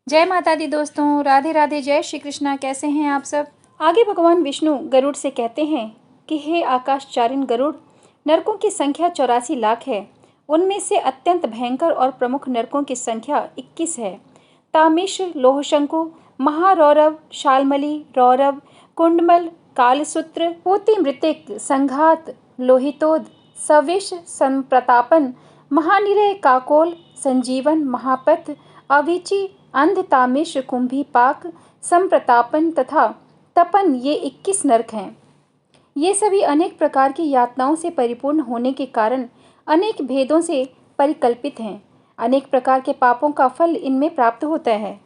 जय माता दी दोस्तों, राधे राधे, जय श्री कृष्णा। कैसे हैं आप सब। आगे भगवान विष्णु गरुड़ से कहते हैं कि हे आकाशचारिण गरुड़, नरकों की संख्या 84 लाख है। उनमें से अत्यंत भयंकर और प्रमुख नरकों की संख्या 21 है। तामिश्र, लोहशंकु, महारौरव, शालमली, रौरव, कुंडमल, कालसूत्र, पूति मृतिक, संघात, लोहितोद, सविश, संप्रतापन, महानिरय, काकोल, संजीवन, महापथ, अविची, अंध, तामिश्र, कुंभीपाक, संप्रतापन तथा तपन, ये 21 नरक हैं। ये सभी अनेक प्रकार की यातनाओं से परिपूर्ण होने के कारण अनेक भेदों से परिकल्पित हैं। अनेक प्रकार के पापों का फल इनमें प्राप्त होता है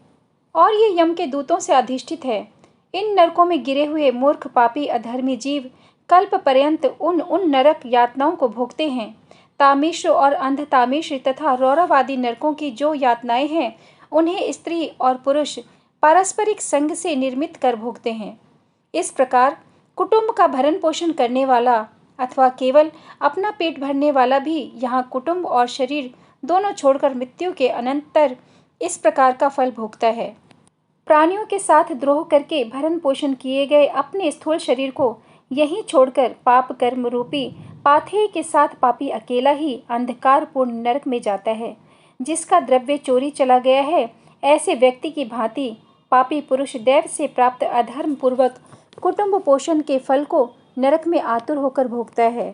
और ये यम के दूतों से अधिष्ठित है। इन नरकों में गिरे हुए मूर्ख, पापी, अधर्मी जीव कल्प पर्यंत उन नरक यातनाओं को भोगते हैं। तामिश्र और अंध तामिश्र तथा रौरव आदि नरकों की जो यातनाएं हैं, उन्हें स्त्री और पुरुष पारस्परिक संग से निर्मित कर भोगते हैं। इस प्रकार कुटुंब का भरण पोषण करने वाला अथवा केवल अपना पेट भरने वाला भी यहाँ कुटुंब और शरीर दोनों छोड़कर मृत्यु के अनंतर इस प्रकार का फल भोगता है। प्राणियों के साथ द्रोह करके भरण पोषण किए गए अपने स्थूल शरीर को यहीं छोड़कर पाप कर्म रूपी पाथेय के साथ पापी अकेला ही अंधकारपूर्ण नरक में जाता है। जिसका द्रव्य चोरी चला गया है, ऐसे व्यक्ति की भांति पापी पुरुष दैव से प्राप्त अधर्म पूर्वक कुटुंब पोषण के फल को नरक में आतुर होकर भोगता है।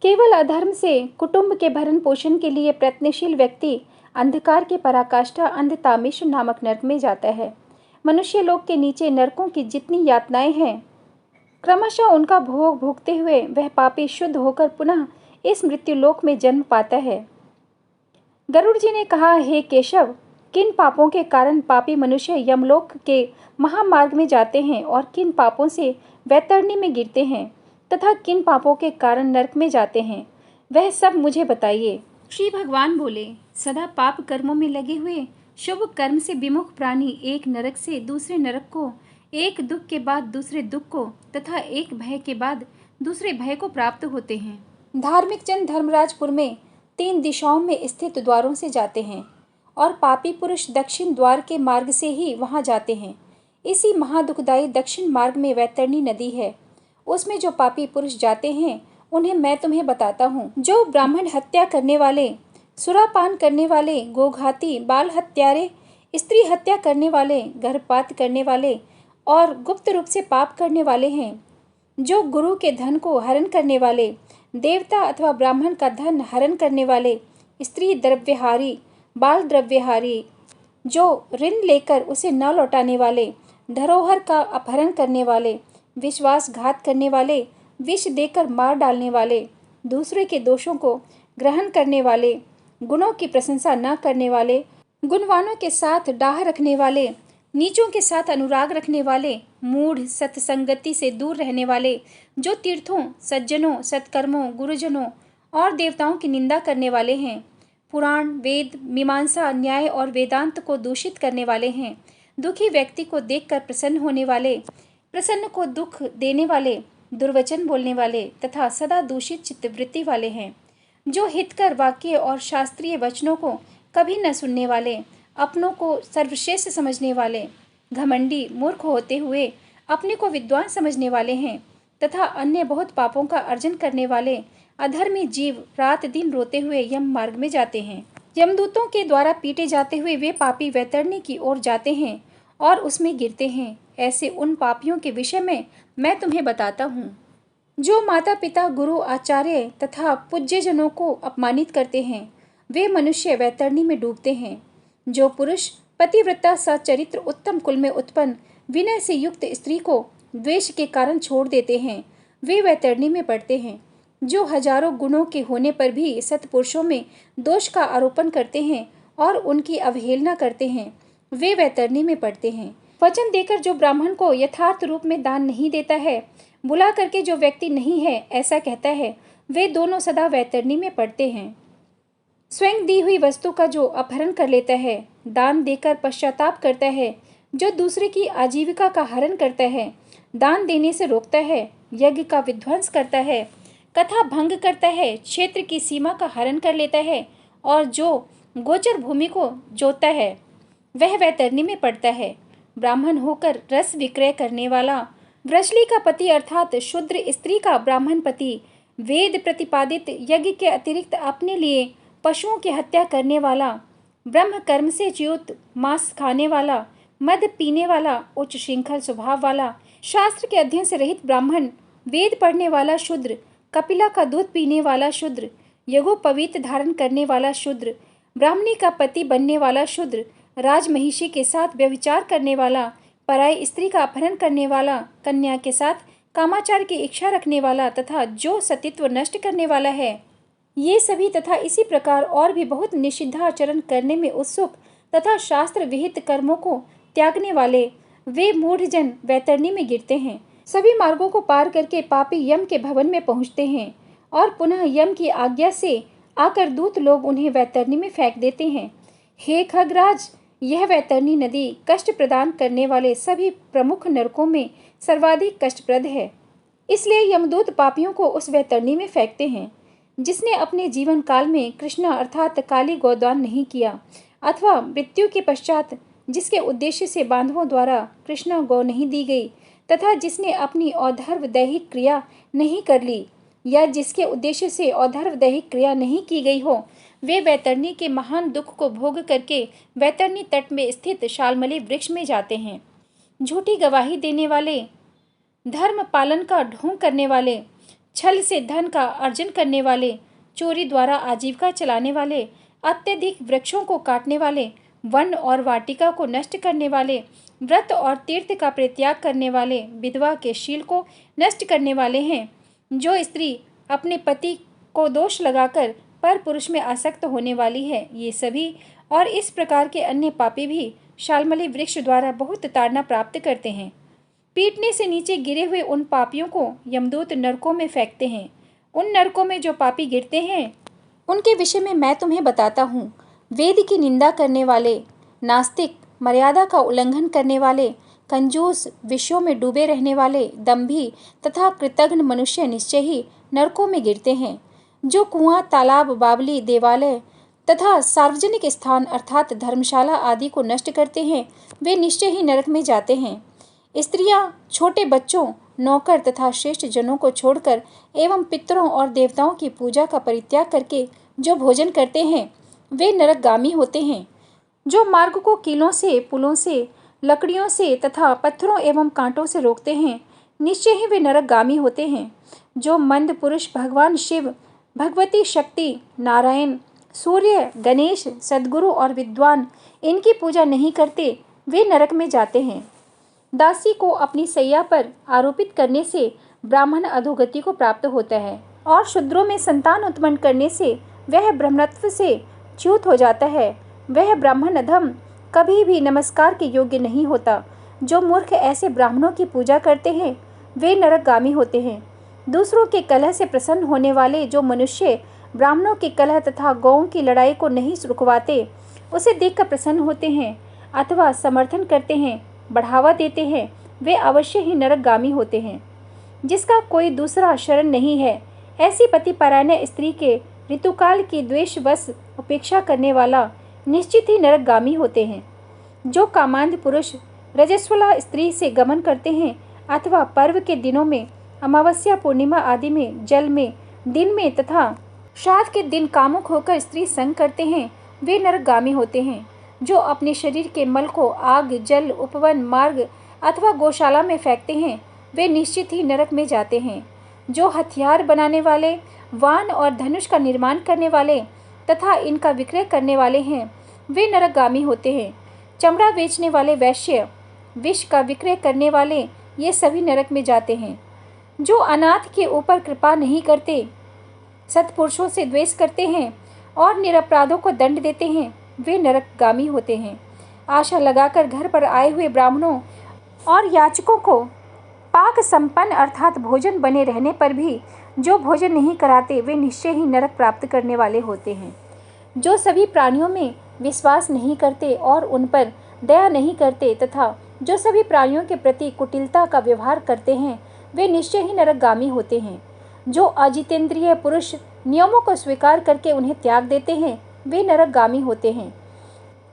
केवल अधर्म से कुटुंब के भरण पोषण के लिए प्रयत्नशील व्यक्ति अंधकार के पराकाष्ठा अंध तामिश्र नामक नरक में जाता है। मनुष्य लोक के नीचे नरकों की जितनी यातनाएं हैं, क्रमशः उनका भोग भोगते हुए वह पापी शुद्ध होकर पुनः इस मृत्युलोक में जन्म पाता है। गरुड़ जी ने कहा, हे केशव, किन पापों के कारण पापी मनुष्य यमलोक के महामार्ग में जाते हैं और किन पापों से वैतरणी में गिरते हैं तथा किन पापों के कारण नरक में जाते हैं, वह सब मुझे बताइए। श्री भगवान बोले, सदा पाप कर्मों में लगे हुए शुभ कर्म से विमुख प्राणी एक नरक से दूसरे नरक को, एक दुख के बाद दूसरे दुख को तथा एक भय के बाद दूसरे भय को प्राप्त होते हैं। धार्मिक जन धर्मराजपुर में 3 दिशाओं में स्थित द्वारों से जाते हैं और पापी पुरुष दक्षिण द्वार के मार्ग से ही वहां जाते हैं। इसी महादुखदायी दक्षिण मार्ग में वैतरणी नदी है। उसमें जो पापी पुरुष जाते हैं, उन्हें मैं तुम्हें बताता हूँ। जो ब्राह्मण हत्या करने वाले, सुरापान करने वाले, गोघाती, बाल हत्यारे, स्त्री हत्या करने वाले, गर्भपात करने वाले और गुप्त रूप से पाप करने वाले हैं, जो गुरु के धन को हरण करने वाले, देवता अथवा ब्राह्मण का धन हरण करने वाले, स्त्री द्रव्यहारी, बाल द्रव्यहारी, जो ऋण लेकर उसे न लौटाने वाले, धरोहर का अपहरण करने वाले, विश्वासघात करने वाले, विष देकर मार डालने वाले, दूसरे के दोषों को ग्रहण करने वाले, गुणों की प्रशंसा न करने वाले, गुणवानों के साथ डाह रखने वाले, नीचों के साथ अनुराग रखने वाले, मूढ़, सत्संगति से दूर रहने वाले, जो तीर्थों, सज्जनों, सत्कर्मों, गुरुजनों और देवताओं की निंदा करने वाले हैं, पुराण, वेद, मीमांसा, न्याय और वेदांत को दूषित करने वाले हैं, दुखी व्यक्ति को देखकर प्रसन्न होने वाले, प्रसन्न को दुख देने वाले, दुर्वचन बोलने वाले तथा सदा दूषित चित्तवृत्ति वाले हैं, जो हितकर वाक्य और शास्त्रीय वचनों को कभी न सुनने वाले, अपनों को सर्वश्रेष्ठ समझने वाले, घमंडी, मूर्ख होते हुए अपने को विद्वान समझने वाले हैं तथा अन्य बहुत पापों का अर्जन करने वाले अधर्मी जीव रात दिन रोते हुए यम मार्ग में जाते हैं। यमदूतों के द्वारा पीटे जाते हुए वे पापी वैतरणी की ओर जाते हैं और उसमें गिरते हैं। ऐसे उन पापियों के विषय में मैं तुम्हें बताता हूँ, जो माता पिता, गुरु, आचार्य तथा पूज्यजनों को अपमानित करते हैं, वे मनुष्य वैतरणी में डूबते हैं। जो पुरुष पतिव्रता, सच्चरित्र, उत्तम कुल में उत्पन्न, विनय से युक्त स्त्री को द्वेष के कारण छोड़ देते हैं, वे वैतरणी में पड़ते हैं। जो हजारों गुणों के होने पर भी सत्पुरुषों में दोष का आरोपण करते हैं और उनकी अवहेलना करते हैं, वे वैतरणी में पड़ते हैं। वचन देकर जो ब्राह्मण को यथार्थ रूप में दान नहीं देता है, बुला करके जो व्यक्ति नहीं है ऐसा कहता है, वे दोनों सदा वैतरणी में पड़ते हैं। स्वयं दी हुई वस्तु का जो अपहरण कर लेता है, दान देकर पश्चाताप करता है, जो दूसरे की आजीविका का हरण करता है, दान देने से रोकता है, यज्ञ का विध्वंस करता है, कथा भंग करता है, क्षेत्र की सीमा का हरण कर लेता है और जो गोचर भूमि को जोतता है, वह वैतरणी में पड़ता है। ब्राह्मण होकर रस विक्रय करने वाला, वृषली का पति अर्थात शूद्र स्त्री का ब्राह्मण पति, वेद प्रतिपादित यज्ञ के अतिरिक्त अपने लिए पशुओं की हत्या करने वाला, ब्रह्म कर्म से च्युत मांस खाने वाला, मद पीने वाला, उच्च श्रृंखल स्वभाव वाला, शास्त्र के अध्ययन से रहित ब्राह्मण, वेद पढ़ने वाला शूद्र, कपिला का दूध पीने वाला शूद्र, यज्ञोपवीत धारण करने वाला शूद्र, ब्राह्मणी का पति बनने वाला शूद्र, राजमहिषी के साथ व्यभिचार करने वाला, पराई स्त्री का अपहरण करने वाला, कन्या के साथ कामाचार की इच्छा रखने वाला तथा जो सतीत्व नष्ट करने वाला है, ये सभी तथा इसी प्रकार और भी बहुत निषिद्धाचरण करने में उत्सुक तथा शास्त्र विहित कर्मों को त्यागने वाले वे मूढ़जन वैतरणी में गिरते हैं। सभी मार्गों को पार करके पापी यम के भवन में पहुंचते हैं और पुनः यम की आज्ञा से आकर दूत लोग उन्हें वैतरणी में फेंक देते हैं। हे खगराज, यह वैतरणी नदी कष्ट प्रदान करने वाले सभी प्रमुख नरकों में सर्वाधिक कष्टप्रद है। इसलिए यमदूत पापियों को उस वैतरणी में फेंकते हैं। जिसने अपने जीवन काल में कृष्णा अर्थात काली गोदान नहीं किया अथवा मृत्यु के पश्चात जिसके उद्देश्य से बांधवों द्वारा कृष्णा गौ नहीं दी गई तथा जिसने अपनी औधर्व दैहिक क्रिया नहीं कर ली या जिसके उद्देश्य से औधर्व दैहिक क्रिया नहीं की गई हो, वे वैतरणी के महान दुख को भोग करके वैतरणी तट में स्थित शालमली वृक्ष में जाते हैं। झूठी गवाही देने वाले, धर्म पालन का ढोंग करने वाले, छल से धन का अर्जन करने वाले, चोरी द्वारा आजीविका चलाने वाले, अत्यधिक वृक्षों को काटने वाले, वन और वाटिका को नष्ट करने वाले, व्रत और तीर्थ का परित्याग करने वाले, विधवा के शील को नष्ट करने वाले हैं। जो स्त्री अपने पति को दोष लगाकर पर पुरुष में आसक्त होने वाली है, ये सभी और इस प्रकार के अन्य पापी भी शालमली वृक्ष द्वारा बहुत ताड़ना प्राप्त करते हैं। पीटने से नीचे गिरे हुए उन पापियों को यमदूत नरकों में फेंकते हैं। उन नरकों में जो पापी गिरते हैं उनके विषय में मैं तुम्हें बताता हूँ। वेद की निंदा करने वाले, नास्तिक, मर्यादा का उल्लंघन करने वाले, कंजूस, विषयों में डूबे रहने वाले, दंभी तथा कृतघ्न मनुष्य निश्चय ही नरकों में गिरते हैं। जो कुआं, तालाब, बावली, देवालय तथा सार्वजनिक स्थान अर्थात धर्मशाला आदि को नष्ट करते हैं, वे निश्चय ही नरक में जाते हैं। स्त्रियां, छोटे बच्चों, नौकर तथा श्रेष्ठ जनों को छोड़कर एवं पितरों और देवताओं की पूजा का परित्याग करके जो भोजन करते हैं, वे नरकगामी होते हैं। जो मार्ग को कीलों से, पुलों से, लकड़ियों से तथा पत्थरों एवं कांटों से रोकते हैं, निश्चय ही वे नरकगामी होते हैं। जो मंद पुरुष भगवान शिव, भगवती शक्ति, नारायण, सूर्य, गणेश, सद्गुरु और विद्वान इनकी पूजा नहीं करते, वे नरक में जाते हैं। दासी को अपनी सैया पर आरोपित करने से ब्राह्मण अधोगति को प्राप्त होता है और शूद्रों में संतान उत्पन्न करने से वह ब्रह्मत्व से च्युत हो जाता है। वह ब्राह्मण अधम कभी भी नमस्कार के योग्य नहीं होता। जो मूर्ख ऐसे ब्राह्मणों की पूजा करते हैं, वे नरकगामी होते हैं। दूसरों के कलह से प्रसन्न होने वाले जो मनुष्य ब्राह्मणों के कलह तथा गौओं की लड़ाई को नहीं रुकवाते, उसे देखकर प्रसन्न होते हैं अथवा समर्थन करते हैं, बढ़ावा देते हैं, वे अवश्य ही नरकगामी होते हैं। जिसका कोई दूसरा शरण नहीं है, ऐसी पतिपरायण स्त्री के ऋतुकाल की द्वेषवश उपेक्षा करने वाला निश्चित ही नरकगामी होते हैं। जो कामांध पुरुष रजस्वला स्त्री से गमन करते हैं अथवा पर्व के दिनों में, अमावस्या, पूर्णिमा आदि में, जल में, दिन में तथा श्राद्ध के दिन कामुक होकर स्त्री संग करते हैं, वे नरकगामी होते हैं। जो अपने शरीर के मल को आग, जल, उपवन, मार्ग अथवा गौशाला में फेंकते हैं, वे निश्चित ही नरक में जाते हैं। जो हथियार बनाने वाले, वाण और धनुष का निर्माण करने वाले तथा इनका विक्रय करने वाले हैं, वे नरकगामी होते हैं। चमड़ा बेचने वाले वैश्य, विष का विक्रय करने वाले, ये सभी नरक में जाते हैं। जो अनाथ के ऊपर कृपा नहीं करते, सत्पुरुषों से द्वेष करते हैं और निरपराधों को दंड देते हैं, वे नरकगामी होते हैं। आशा लगाकर घर पर आए हुए ब्राह्मणों और याचकों को पाक संपन्न अर्थात भोजन बने रहने पर भी जो भोजन नहीं कराते, वे निश्चय ही नरक प्राप्त करने वाले होते हैं। जो सभी प्राणियों में विश्वास नहीं करते और उन पर दया नहीं करते तथा जो सभी प्राणियों के प्रति कुटिलता का व्यवहार करते हैं, वे निश्चय ही नरकगामी होते हैं। जो अजितेंद्रिय पुरुष नियमों को स्वीकार करके उन्हें त्याग देते हैं, वे नरकगामी होते हैं।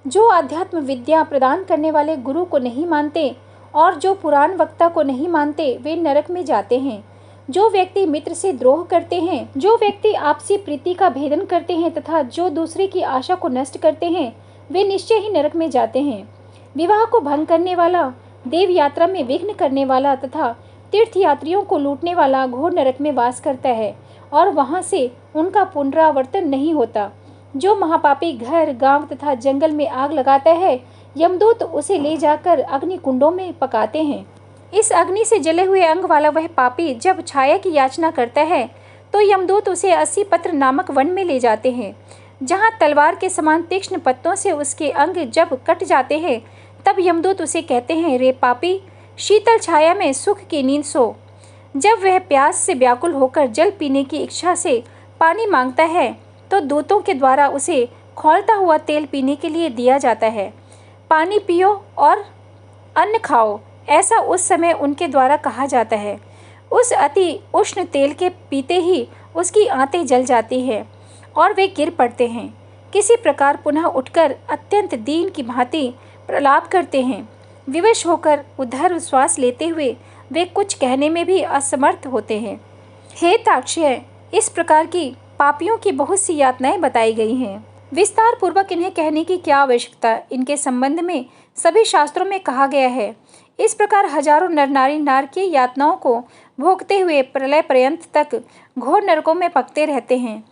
जो आध्यात्म विद्या प्रदान करने वाले गुरु को नहीं मानते और जो पुराण वक्ता को नहीं मानते, वे नरक में जाते हैं। जो व्यक्ति मित्र से द्रोह करते हैं, जो व्यक्ति आपसी प्रीति का भेदन करते हैं तथा जो दूसरे की आशा को नष्ट करते हैं, वे निश्चय ही नरक में जाते हैं। विवाह को भंग करने वाला, देव यात्रा में विघ्न करने वाला तथा तीर्थयात्रियों को लूटने वाला घोर नरक में वास करता है और वहां से उनका पुनरावर्तन नहीं होता। जो महापापी घर, गांव तथा जंगल में आग लगाता है, यमदूत उसे ले जाकर अग्नि कुंडों में पकाते हैं। इस अग्नि से जले हुए अंग वाला वह पापी जब छाया की याचना करता है तो यमदूत उसे 80 पत्र नामक वन में ले जाते हैं, जहां तलवार के समान तीक्ष्ण पत्तों से उसके अंग जब कट जाते हैं, तब यमदूत उसे कहते हैं, रे पापी, शीतल छाया में सुख की नींद सो। जब वह प्यास से व्याकुल होकर जल पीने की इच्छा से पानी मांगता है तो दूतों के द्वारा उसे खौलता हुआ तेल पीने के लिए दिया जाता है। पानी पियो और अन्न खाओ, ऐसा उस समय उनके द्वारा कहा जाता है। उस अति उष्ण तेल के पीते ही उसकी आंतें जल जाती है और वे गिर पड़ते हैं। किसी प्रकार पुनः उठकर अत्यंत दीन की भांति प्रलाप करते हैं। विवश होकर उधर श्वास लेते हुए वे कुछ कहने में भी असमर्थ होते हैं। हे ताक्षय, इस प्रकार की पापियों की बहुत सी यातनाएं बताई गई हैं। विस्तार पूर्वक इन्हें कहने की क्या आवश्यकता, इनके संबंध में सभी शास्त्रों में कहा गया है। इस प्रकार हजारों नर नारी नारकीय यातनाओं को भोगते हुए प्रलय पर्यंत तक घोर नरकों में पकते रहते हैं।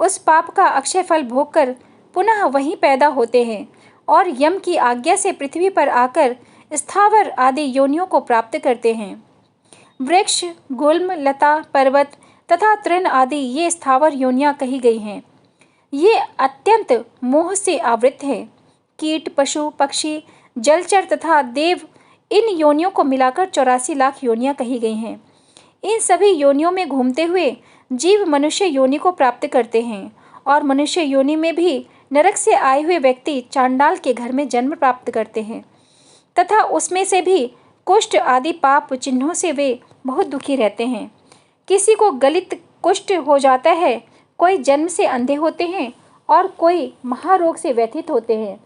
उस पाप का अक्षय फल भोगकर पुनः वहीं पैदा होते हैं और यम की आज्ञा से पृथ्वी पर आकर स्थावर आदि योनियों को प्राप्त करते हैं। वृक्ष, गुल्म, लता, पर्वत तथा तृण आदि ये स्थावर योनियां कही गई हैं। ये अत्यंत मोह से आवृत है। कीट, पशु, पक्षी, जलचर तथा देव, इन योनियों को मिलाकर 84 लाख योनियां कही गई हैं। इन सभी योनियों में घूमते हुए जीव मनुष्य योनि को प्राप्त करते हैं और मनुष्य योनि में भी नरक से आए हुए व्यक्ति चांडाल के घर में जन्म प्राप्त करते हैं तथा उसमें से भी कुष्ठ आदि पाप चिन्हों से वे बहुत दुखी रहते हैं। किसी को गलित कुष्ठ हो जाता है, कोई जन्म से अंधे होते हैं और कोई महारोग से व्यथित होते हैं।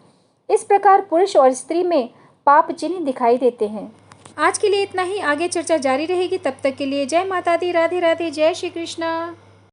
इस प्रकार पुरुष और स्त्री में पाप चिन्ह दिखाई देते हैं। आज के लिए इतना ही, आगे चर्चा जारी रहेगी। तब तक के लिए जय माता दी, राधे राधे, जय श्री कृष्णा।